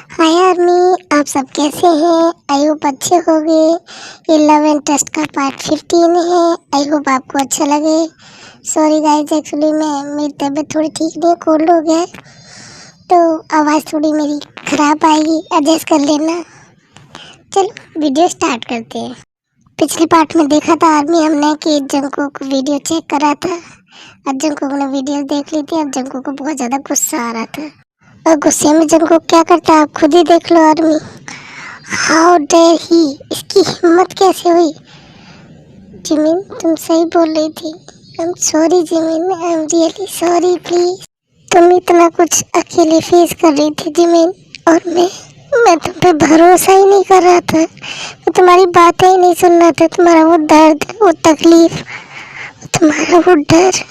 हाय army, आप सब कैसे हैं? आई होप अच्छे होंगे। ये लव एंड ट्रस्ट का पार्ट 15 है। आई होप आपको अच्छा लगे। सॉरी गाइस, एक्चुअली मेरी तबीयत थोड़ी ठीक नहीं है, कोल्ड हो गया है, तो आवाज़ थोड़ी मेरी ख़राब आएगी, एडजस्ट कर लेना। चलो वीडियो स्टार्ट करते हैं। पिछले पार्ट में देखा था आर्मी हमने कि जंगकुक वीडियो चेक करा था। अब जंगकुक ने वीडियो देख ली थी। अब जंगकुक को बहुत ज़्यादा गुस्सा आ रहा था और गुस्से में जंगकुक क्या करता है आप खुद ही देख लो आर्मी। हाउ डेयर ही, इसकी हिम्मत कैसे हुई? जिमिन तुम सही बोल रही थी। I am sorry Jimin, I am really sorry. Please, तुम इतना कुछ अकेले फेस कर रही थी जिमिन, और मैं तुम पे भरोसा ही नहीं कर रहा था। मैं तुम्हारी बातें ही नहीं सुन रहा था। तुम्हारा वो दर्द, वो तकलीफ, तुम्हारा वो डर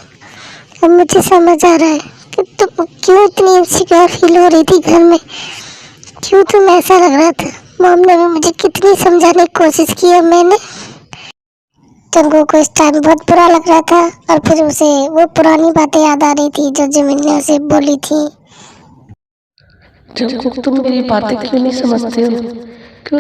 अब मुझे समझ आ रहा है कि तुम क्यों इतनी इनसिक्योर फील हो रही थी घर में। क्यों तुम ऐसा लग रहा था। मॉम ने भी मुझे कितनी समझाने की कोशिश की है मैंने। जंगू को इस टाइम बहुत बुरा लग रहा था और फिर उसे वो पुरानी बातें याद आ रही थी जो जिमिन ने उसे बोली थी। जंगकुक, तुम मेरी बातें क्यों नहीं समझते हो? क्यों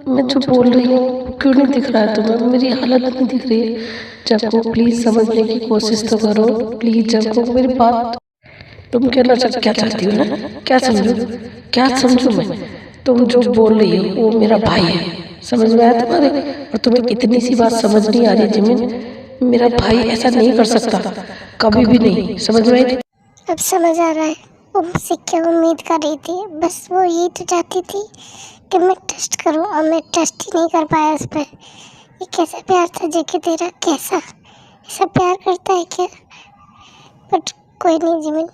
मैं जो बोल रही हूँ क्यों नहीं दिख रहा है तुम्हें? मेरी हालत नहीं दिख रही है। जंगकुक प्लीज समझने की कोशिश तो करो। प्लीज जंगकुक, मेरी बात तुम क्या चाहती हो ना? क्या समझू मैं? तुम जो बोल रही हो वो मेरा भाई है, समझ में आया तुम्हारे? और तुम्हें इतनी सी बात समझ नहीं आ रही जिमिन? मेरा भाई ऐसा नहीं कर सकता, कभी भी नहीं। समझ में आई? अब समझ आ रहा है वो मुझसे क्या उम्मीद कर रही थी। बस वो यही तो चाहती थी कि मैं ट्रस्ट करूं, और मैं ट्रस्ट ही नहीं कर पाया उस पर। ये कैसा प्यार था जेके तेरा? कैसा ऐसा प्यार करता है क्या? बट कोई नहीं जिमिन,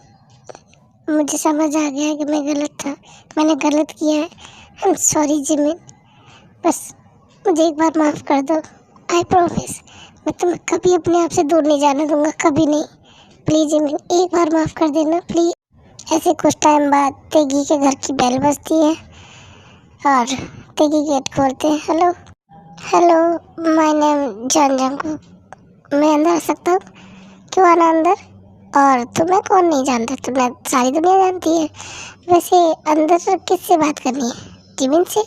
मुझे समझ आ गया है कि मैं गलत था, मैंने गलत किया है। आई एम सॉरी जिमिन, बस मुझे एक बार माफ़ कर दो। आई प्रॉमिस मैं तुम्हें कभी अपने आप से दूर नहीं जाने दूंगा, कभी नहीं। प्लीज़ जिमिन, एक बार माफ़ कर देना प्लीज़। ऐसे कुछ टाइम बाद तेगी के घर की बेल बजती है और तेगी गेट खोलते हैं। Hello hello, my name John Jungkook, मैं अंदर आ सकता हूँ? क्यों आना अंदर? और तुम्हें कौन नहीं जानता? तुम्हें सारी दुनिया जानती है। वैसे अंदर किससे बात करनी है? जिमिन से।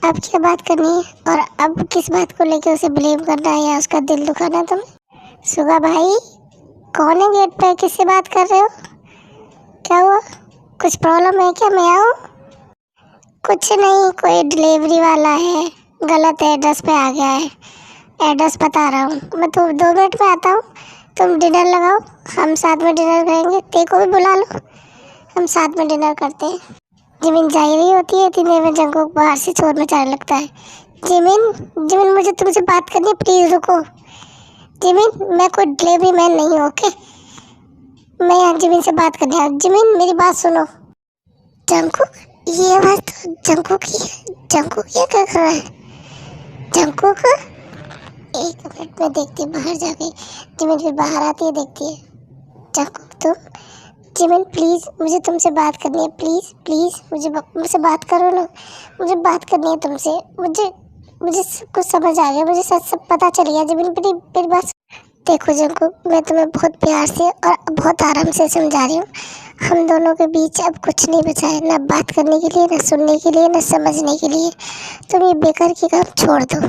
अब क्या बात करनी है? और अब किस बात को लेकर उसे ब्लेम करना है या उसका दिल दुखाना है तुम्हें? सुगा भाई, कौन है गेट पे? किससे बात कर रहे हो? क्या हुआ? कुछ प्रॉब्लम है क्या? मैं आऊँ? कुछ नहीं, कोई डिलीवरी वाला है, गलत एड्रेस पे आ गया है। एड्रेस बता रहा हूँ मैं, तो 2 मिनट में आता हूँ। तुम डिनर लगाओ, हम साथ में डिनर करेंगे। ते को भी बुला लो, हम साथ में डिनर करते हैं। जिमिन जा रही होती है, इतनी देर में जंगकुक बाहर से शोर मचाने लगता है। जिमिन जिमिन, मुझे तुमसे बात करनी है, प्लीज़ रुको। जिमिन, मैं कोई डिलीवरी मैन नहीं हूँ, ओके? मैं यहाँ जिमिन से बात करने आया। जिमिन मेरी बात सुनो। जंगकुक, ये आवाज़ तो जंगकुक की है। जंगकुक ये क्या कर रहा है? जंगकुक, एक मिनट में देखती है बाहर जाके। जिमिन फिर बाहर आती है, देखती है। जंगकुक तुम? जिमिन प्लीज़, मुझे तुमसे बात करनी है। प्लीज़ प्लीज़ मुझसे बात करो ना। मुझे बात करनी है तुमसे। मुझे सब कुछ समझ आ गया, मुझे सब पता चल गया। जिमिन मेरी बात देखो जंगकुक, मैं तुम्हें बहुत प्यार से और बहुत आराम से समझा रही हूँ। हम दोनों के बीच अब कुछ नहीं बचा है, ना बात करने के लिए, ना सुनने के लिए, ना समझने के लिए। तुम ये बेकार की काम छोड़ दो।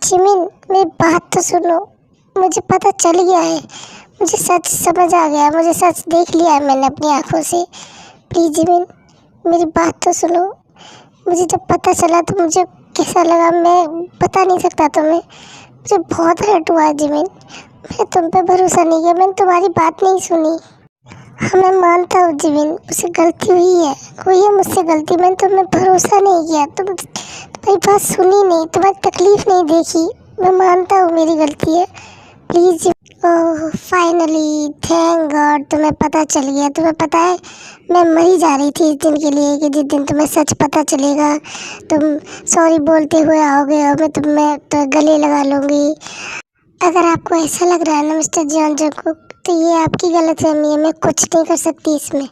जिमिन मेरी बात तो सुनो, मुझे पता चल गया है, मुझे सच समझ आ गया, मुझे सच देख लिया है मैंने अपनी आंखों से। प्लीज़ जिमिन, मेरी बात तो सुनो। मुझे जब पता चला तो मुझे कैसा लगा मैं बता नहीं सकता तुम्हें। मुझे बहुत हर्ट हुआ है जिमिन। मैं तुम पे भरोसा नहीं किया, मैंने तुम्हारी बात नहीं सुनी। हाँ मैं मानता हूँ जिमिन, मुझसे गलती हुई है मुझसे गलती। मैंने तुम्हें भरोसा नहीं किया, तुम्हारी बात सुनी नहीं, तुम्हारी तकलीफ़ नहीं देखी। मैं मानता हूँ मेरी गलती है। Please. Oh finally, thank God, तुम्हें पता चल गया। तुम्हें पता है मैं मरी जा रही थी इस दिन के लिए कि जिस दिन तुम्हें सच पता चलेगा तुम सॉरी बोलते हुए आओगे और मैं तुम्हें तो गले लगा लूँगी। अगर आपको ऐसा लग रहा है ना मिस्टर जॉन जंगकुक, तो ये आपकी गलतफहमी है। मैं कुछ नहीं कर सकती इसमें।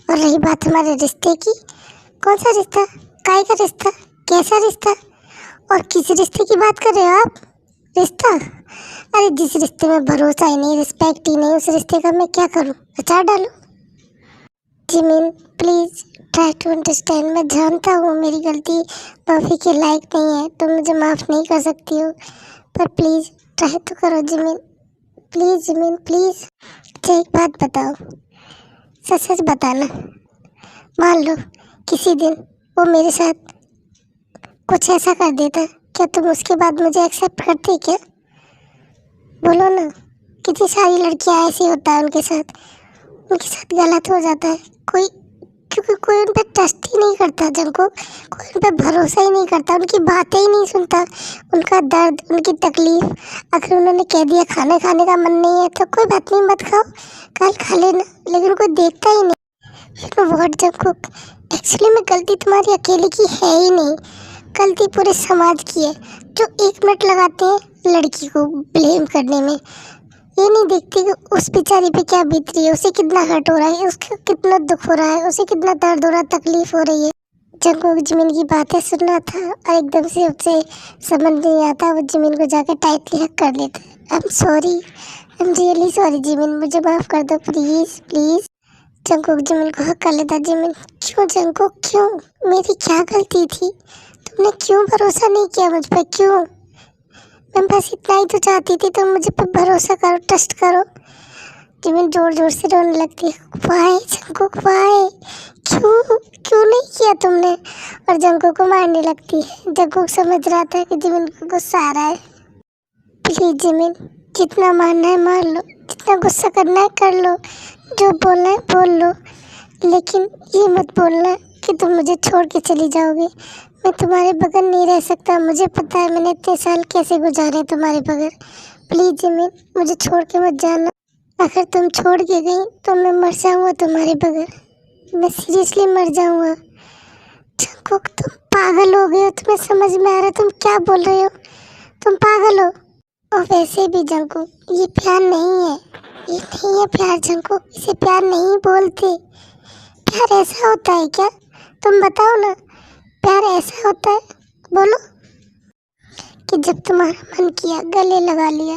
और रही बात हमारे रिश्ते की, कौन सा रिश्ता? काय का रिश्ता? कैसा रिश्ता? और किस रिश्ते की बात कर रहे हो आप? रिश्ता? अरे जिस रिश्ते में भरोसा ही नहीं, रिस्पेक्ट ही नहीं, उस रिश्ते का मैं क्या करूं? अचार डालूं? Jimin please try to understand. मैं जानता हूँ मेरी गलती माफ़ी के लायक नहीं है, तुम मुझे माफ़ नहीं कर सकती हो, पर प्लीज़ ट्राई तो करो जिमिन। Please Jimin please. अच्छा एक बात बताओ, सच सच बताना। मान लो किसी दिन वो मेरे साथ कुछ ऐसा कर देता, क्या तुम उसके बाद मुझे एक्सेप्ट करते क्या? बोलो ना। कितनी सारी लड़कियां ऐसी होता है उनके साथ गलत हो जाता है। क्योंकि कोई उन पर ट्रस्ट ही नहीं करता जिनको, कोई उन पर भरोसा ही नहीं करता, उनकी बातें ही नहीं सुनता, उनका दर्द, उनकी तकलीफ। अगर उन्होंने कह दिया खाना खाने का मन नहीं है तो कोई बात नहीं, मत खाओ, कल खा लेना, लेकिन कोई देखता ही नहीं। You know what Jungkook, actually में गलती तुम्हारी अकेले की है ही नहीं, गलती पूरे समाज की है, जो 1 मिनट लगाते हैं लड़की को ब्लेम करने में। ये नहीं देखती कि उस बेचारी पे क्या बीत रही है, उसे कितना हर्ट हो रहा है, उसको कितना दुख हो रहा है, उसे कितना दर्द हो रहा है, तकलीफ हो रही है। जंगकुक जिमिन की बातें सुन रहा था और एकदम से उसे समझ नहीं आता, वो जिमिन को जाकर टाइटली हक कर लेता है। I am sorry, I am really sorry Jimin, मुझे माफ़ कर दो प्लीज़ प्लीज़। जंगकुक जिमिन को हक कर लेता। जिमिन, क्यों जंगकुक क्यों? मेरी क्या गलती थी? तुमने क्यों भरोसा नहीं किया मुझ पर, क्यों? मैं बस इतना ही तो चाहती थी, तुम मुझे पर भरोसा करो, ट्रस्ट करो। जिमिन जोर जोर से रोने लगती है। वाई जंगकुक वाई, क्यों नहीं किया तुमने? और जंगकुक को मारने लगती है। जंगकुक समझ रहा था कि जिमिन को गुस्सा आ रहा है। प्लीज जिमिन, जितना मारना है मार लो, जितना गुस्सा करना है कर लो, जो बोलना है बोल लो, लेकिन ये मत बोलना कि तुम मुझे छोड़ के चली जाओगी। मैं तुम्हारे बगैर नहीं रह सकता, मुझे पता है मैंने इतने साल कैसे गुजारे तुम्हारे बगैर। प्लीज़ जिमिन, मुझे छोड़ के मत जाना। अगर तुम छोड़ के गई तो मैं मर जाऊँगा तुम्हारे बगैर, मैं सीरियसली मर जाऊँगा। जंगकुक तुम पागल हो गए हो, तुम्हें समझ में आ रहा है तुम क्या बोल रहे हो? तुम पागल हो। और वैसे भी जंगकुक, ये प्यार नहीं है, ये नहीं है प्यार जंगकुक, इसे प्यार नहीं बोलते। प्यार ऐसा होता है क्या? तुम बताओ ना, प्यार ऐसा होता है? बोलो। कि जब तुम्हारा मन किया गले लगा लिया,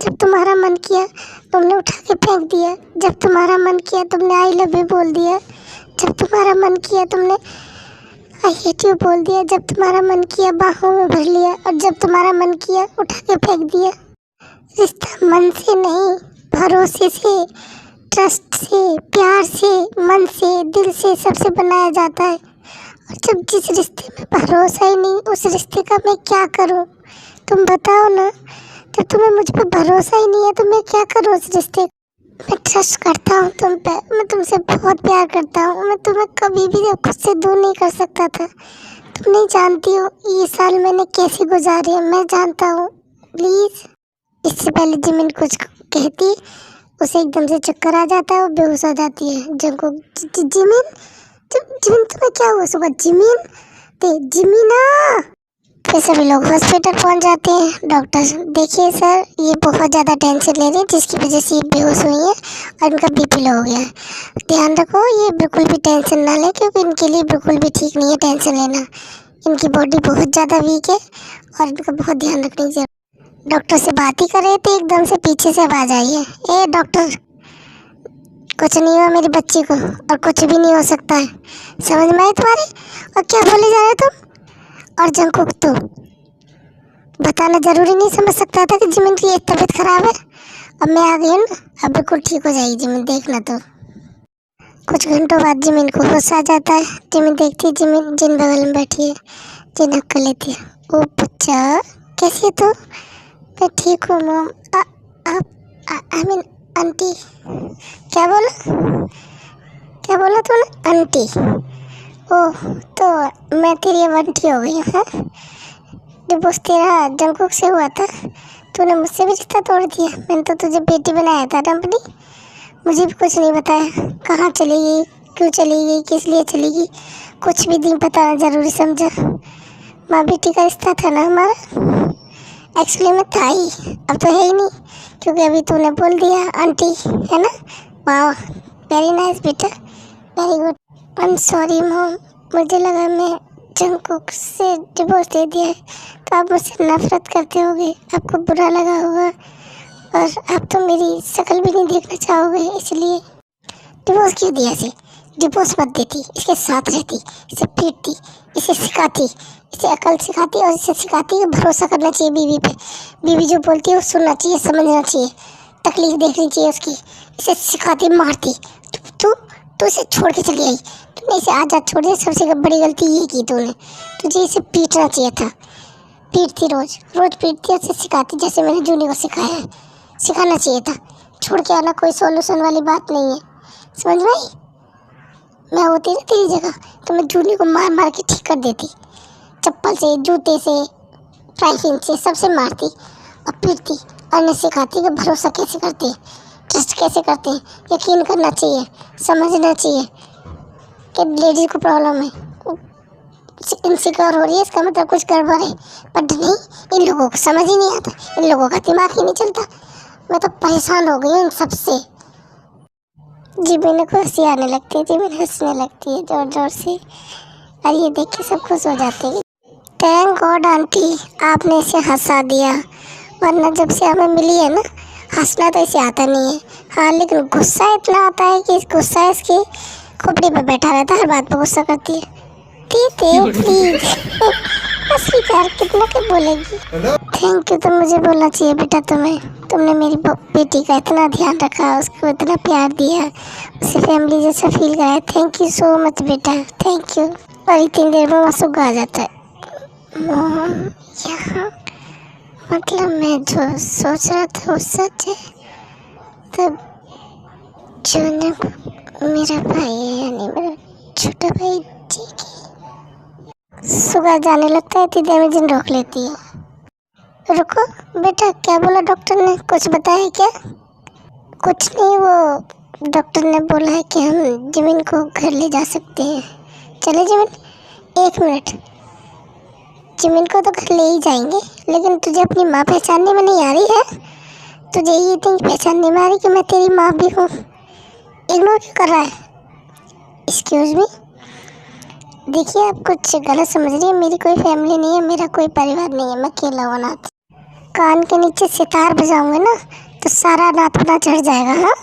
जब तुम्हारा मन किया तुमने उठा के फेंक दिया, जब तुम्हारा मन किया तुमने आई लव यू बोल दिया, जब तुम्हारा मन किया तुमने आई हेट यू बोल दिया, जब तुम्हारा मन किया बाहों में भर लिया, और जब तुम्हारा मन किया उठा के फेंक दिया। रिश्ता मन से नहीं, भरोसे से, ट्रस्ट से, प्यार से, मन से, दिल से सबसे बनाया जाता है। और जब जिस रिश्ते में भरोसा ही नहीं, उस रिश्ते का मैं क्या करूं? तुम बताओ ना। जब तुम्हें मुझ पर भरोसा ही नहीं है तो मैं क्या करूं उस रिश्ते? मैं ट्रस्ट करता हूं तुम पे, मैं तुमसे बहुत प्यार करता हूं, मैं तुम्हें कभी भी खुद से दूर नहीं कर सकता था। तुम नहीं जानती हो ये साल मैंने कैसे गुजारे हैं, मैं जानता हूँ। प्लीज़। इससे पहले जिमिन कुछ कहती, उसे एकदम से चक्कर आ जाता है, वो बेहोश हो जाती है। जंगकुक, जिमिन जिमिन तुम्हें क्या हुआ सुबह? जिमिना। फिर सभी लोग हॉस्पिटल पहुंच जाते हैं। डॉक्टर, देखिए सर, ये बहुत ज़्यादा टेंशन ले रही है जिसकी वजह से ये बेहोश हुई है और इनका बीपी लो हो गया है। ध्यान रखो, ये बिल्कुल भी टेंशन ना ले, क्योंकि इनके लिए बिल्कुल भी ठीक नहीं है टेंशन लेना। इनकी बॉडी बहुत ज़्यादा वीक है और इनका बहुत ध्यान रखने की जरूरत। डॉक्टर से बात ही कर रहे थे, एकदम से पीछे से आवाज़ आई है। ए डॉक्टर, कुछ नहीं हुआ मेरी बच्ची को और कुछ भी नहीं हो सकता है, समझ में आई तुम्हारे? और क्या बोले जा रहे तुम? और जंगकुक, तो बताना जरूरी नहीं समझ सकता था कि जिमिन की एक तबीयत खराब है? अब मैं आ गई हूँ ना, अब बिल्कुल ठीक हो जाएगी जिमिन, देखना। तो कुछ घंटों बाद जिमिन को होश आ जाता है। जिमिन देखती है जिमिन जिन बगल में बैठी है, जिन हक कर लेती है। ओ बच्चा, कैसी है तू? मैं ठीक हूँ मॉम। I mean aunty. क्या बोला तूने? आंटी? ओह, तो मैं तेरी अब आंटी हो गई हूँ। डिवोर्स तेरा जंगकुक से हुआ था, तूने मुझसे भी रिश्ता तोड़ दिया। मैंने तो तुझे बेटी बनाया था डम्पनी, मुझे भी कुछ नहीं बताया। कहाँ चली गई, क्यों चली गई, किस लिए चली गई, कुछ भी नहीं बताना जरूरी समझा। माँ बेटी का रिश्ता था ना हमारा, एक्चुअली में था ही, अब तो है ही नहीं, क्योंकि अभी तूने बोल दिया आंटी, है ना? वाह, वेरी नाइस बेटा, very good. I am sorry mom, मुझे लगा मैं जंगकुक से डिवोर्स दे दिया है तो आप मुझसे नफरत करते होगे, आपको बुरा लगा होगा और आप तो मेरी शक्ल भी नहीं देखना चाहोगे, इसलिए डिवोर्स क्यों दिया सी? डिवोर्स मत देती, इसके साथ रहती, इसे पीटती, इसे सिखाती, इसे अकल सिखाती और इसे सिखाती कि भरोसा करना चाहिए बीवी पे। बीवी जो बोलती है वो सुनना चाहिए, समझना चाहिए, तकलीफ देखनी चाहिए उसकी। इसे सिखाती, मारती। तू तू इसे छोड़ के चली आई, तूने इसे आजाद छोड़ दिया। सबसे बड़ी गलती ये की तूने, तुझे इसे पीटना चाहिए था। पीटती, रोज रोज पीटती, उसे सिखाती जैसे मैंने जूनी को सिखाया है। सिखाना चाहिए था। छोड़ के आना कोई सॉल्यूशन वाली बात नहीं है, समझ में आई? मैं होती ना तेरी जगह तो मैं जूनी को मार मार के ठीक कर देती, चप्पल से, जूते से, ट्राइफिन से, सबसे मारती और पीटती और उन्हें सिखाती कि भरोसा कैसे करते हैं, ट्रस्ट कैसे करते हैं, यकीन करना चाहिए, समझना चाहिए कि लेडीज को प्रॉब्लम है, इनसिक्योर हो रही है, इसका मतलब कुछ गड़बड़ है। बट नहीं, इन लोगों को समझ ही नहीं आता, इन लोगों का दिमाग ही नहीं चलता। मैं तो परेशान हो गई इन सबसे। जी मैंने को हंसी आने लगती है, जी मैंने हंसने लगती है जोर जोर से, और ये देख के सब खुश हो जाते हैं। थैंक गॉड आंटी, आपने इसे हंसा दिया, वरना जब से हमें मिली है ना, हंसना तो इसे आता नहीं है। हाँ, लेकिन गुस्सा इतना आता है कि इस गुस्सा इसकी खोपड़ी पे बैठा रहता है, हर बात पे गुस्सा करती है। प्लीज बस प्यार कितना क्या बोलेगी। थैंक यू, तो मुझे बोलना चाहिए बेटा तुमने मेरी बेटी का इतना ध्यान रखा, उसको इतना प्यार दिया, उसे फैमिली जैसा फील कराया। थैंक यू सो मच बेटा, थैंक यू। और इतनी देर में मासूक आ जाता है। यहाँ मतलब मैं जो सोच रहा था वो सच है। तब जो मेरा भाई है, यानी मेरा छोटा भाई जी की सुबह जाने लगता है, इतनी देर में जिन रोक लेती है। रुको बेटा, क्या बोला डॉक्टर ने, कुछ बताया क्या? कुछ नहीं, वो डॉक्टर ने बोला है कि हम जिमिन को घर ले जा सकते हैं। चले जिमिन, 1 मिनट। जिमिन को तो घर ले ही जाएंगे, लेकिन तुझे अपनी माँ पहचानने में नहीं आ रही है? तुझे ये नहीं पहचानने में आ रही कि मैं तेरी माँ भी हूँ? इग्नोर क्यों कर रहा है? एक्सक्यूज मी, देखिए आप कुछ गलत समझ रही है। मेरी कोई फैमिली नहीं है, मेरा कोई परिवार नहीं है, मैं अकेला हूँ अनाथ। कान के नीचे सितार बजाऊंगे ना तो सारा अनाथपना चढ़ जाएगा। हाँ,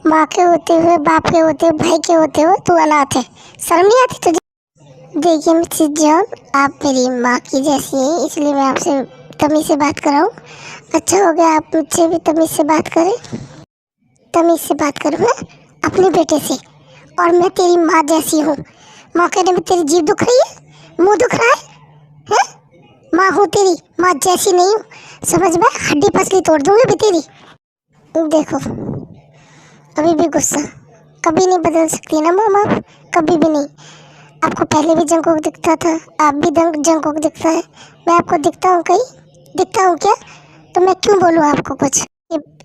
माँ के होते हुए, बाप के होते हुए, भाई के होते हुए तू अनाथ है, शर्म नहीं आती तुझे? देखिए मिसेस जॉन, आप मेरी माँ की जैसी हैं, इसलिए मैं आपसे तमीज़ से बात कर रहा हूँ। अच्छा हो गया आप मुझसे भी तमीज़ से बात करें। तमीज़ से बात करूँ मैं अपने बेटे से, और मैं तेरी माँ जैसी हूँ। माँ कहने में तेरी जीभ दुख रही है, मुंह दुख रहा है? माँ हूँ तेरी, माँ जैसी नहीं हूँ, समझ में? हड्डी पसली तोड़ दूँगी भी तेरी। देखो अभी भी गुस्सा, कभी नहीं बदल सकती ना माँ बाप, कभी भी नहीं। आपको पहले भी जंगकोक दिखता था, आप भी जंगकोक दिखता है। मैं आपको दिखता हूँ कहीं? दिखता हूँ क्या? तो मैं क्यों बोलूँ आपको कुछ?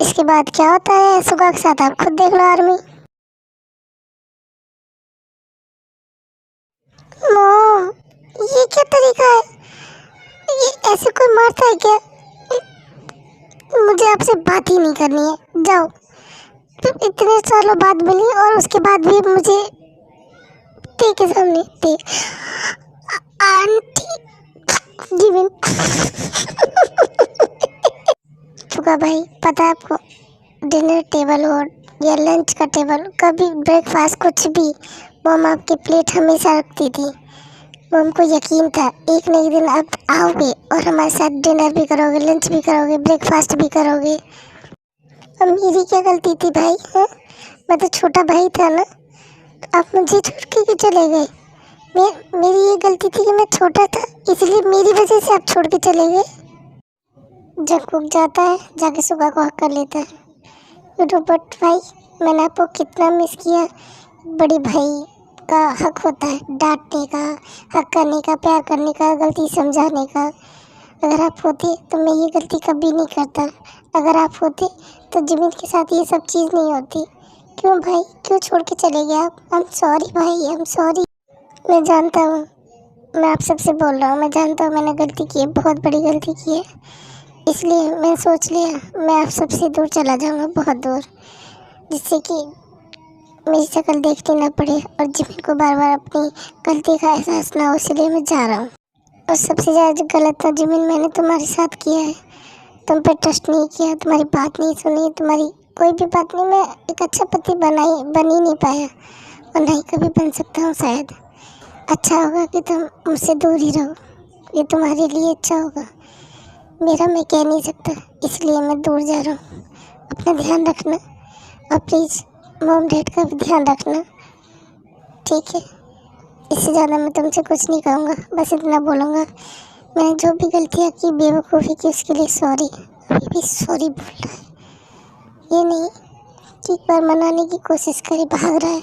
इसके बाद क्या होता है सुगा के साथ, आप खुद देख लो। आर्मी मॉम, ये क्या तरीका है? ये ऐसे कोई मारता है क्या? मुझे आपसे बात ही नहीं करनी है, जाओ। तुम इतने सालों बाद मिली और उसके बाद भी मुझे के सामने देख। आंटी जिमिन चुका भाई, पता है आपको, डिनर टेबल हो या लंच का टेबल, कभी ब्रेकफास्ट, कुछ भी, मम आपकी प्लेट हमेशा रखती थी। मम को यकीन था एक न एक दिन आप आओगे और हमारे साथ डिनर भी करोगे, लंच भी करोगे, ब्रेकफास्ट भी करोगे। अब मेरी क्या गलती थी भाई? है, मैं तो छोटा भाई था ना, आप मुझे छोड़ के क्यों चले गए? मेरी ये गलती थी कि मैं छोटा था, इसलिए मेरी वजह से आप छोड़ के चले गए। जंगकुक जाता है, जाके सुगा को हक कर लेता है। बट भाई, मैंने आपको कितना मिस किया। बड़े भाई का हक होता है डांटने का, हक करने का, प्यार करने का, गलती समझाने का। अगर आप होते तो मैं ये गलती कभी नहीं करता। अगर आप होते तो जिमिन के साथ ये सब चीज़ नहीं होती। क्यों भाई, क्यों छोड़ के चले गए आप? आई एम सॉरी भाई, आई एम सॉरी। मैं जानता हूँ, मैं आप सबसे बोल रहा हूँ, मैं जानता हूँ मैंने गलती की है, बहुत बड़ी गलती की है। इसलिए मैं सोच लिया मैं आप सबसे दूर चला जाऊँगा, बहुत दूर, जिससे कि मेरी शक्ल देखनी ना पड़े और जिमिन को बार बार अपनी गलती का एहसास ना हो। इसलिए मैं जा रहा हूँ। और सबसे ज़्यादा जो गलत था जिमिन, मैंने तुम्हारे साथ किया है। तुम पे ट्रस्ट नहीं किया, तुम्हारी बात नहीं सुनी, तुम्हारी कोई भी बात नहीं, मैं एक अच्छा पति बन ही नहीं पाया। और नहीं कभी बन सकता हूँ शायद। अच्छा होगा कि तुम मुझसे दूर ही रहो, ये तुम्हारे लिए अच्छा होगा। मेरा मैं कह नहीं सकता, इसलिए मैं दूर जा रहा हूँ। अपना ध्यान रखना और प्लीज़ मॉम डैड का भी ध्यान रखना, ठीक है? इससे ज़्यादा मैं तुमसे कुछ नहीं कहूँगा, बस इतना बोलूँगा मैंने जो भी गलतियाँ की, बेवकूफ़ी की, उसके लिए सॉरी। अभी भी सॉरी बोल रहा है, ये नहीं कि एक बार मनाने की कोशिश करी, भाग रहा है।